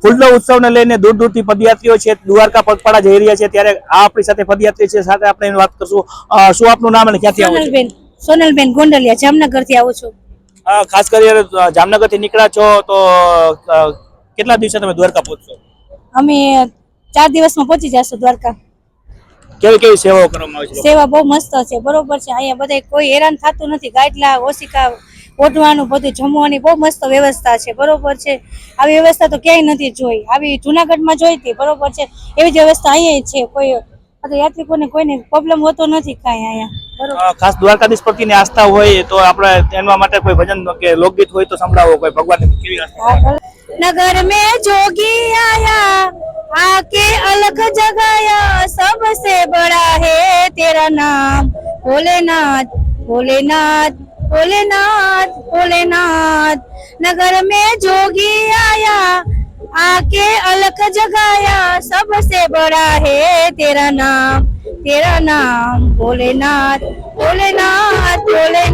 ફૂલનો ઉત્સવને લઈને દૂર દૂરથી પદયાત્રીઓ છે દ્વારકા પગપાળા જઈ રહ્યા છે, ત્યારે આ આપણી સાથે પદયાત્રી છે, સાથે આપણે એની વાત કરશું. શું આપનું નામ અને ક્યાંથી આવો છો? સોનલબેન ગોંડલિયા, જામનગર થી આવું છું. ખાસ કરીને જામનગર થી નીકળ્યા છો તો કેટલા દિવસે તમે દ્વારકા પહોંચશો? અમે 4 દિવસમાં પહોંચી જશું દ્વારકા. કેવી કેવી સેવાઓ કરવામાં આવે છે? સેવા બહુ મસ્ત છે, બરોબર છે. અહીંયા બધા કોઈ હેરાન થતું નથી. ગાઈડલા ઓશિકા ઓઢવાનું બધું જમવાની બહુ મસ્ત વ્યવસ્થા છે, બરોબર છે. આવી વ્યવસ્થા તો ક્યાંય નથી જોઈ. આવી જુનાગઢમાં જોઈ હતી, બરોબર છે. એવી જ વ્યવસ્થા અહીંયા છે. કોઈ યાત્રિકોને કોઈને પ્રોબ્લેમ હોતો નથી કાંઈ અહીંયા. ખાસ દ્વારકાધીશ પ્રત્યેની આસ્થા હોય તો આપણે એના માટે કોઈ ભજન કે લોકગીત હોય તો સંભળાવો. કોઈ ભગવાનની કેવી આસ્થા? नगर में जोगी आया आके अलग जगाया सबसे बड़ा है तेरा नाम भोलेनाथ भोलेनाथ भोलेनाथ भोलेनाथ नगर में जोगी आया आके अलग जगाया सबसे बड़ा है तेरा नाम भोलेनाथ भोलेनाथ भोलेनाथ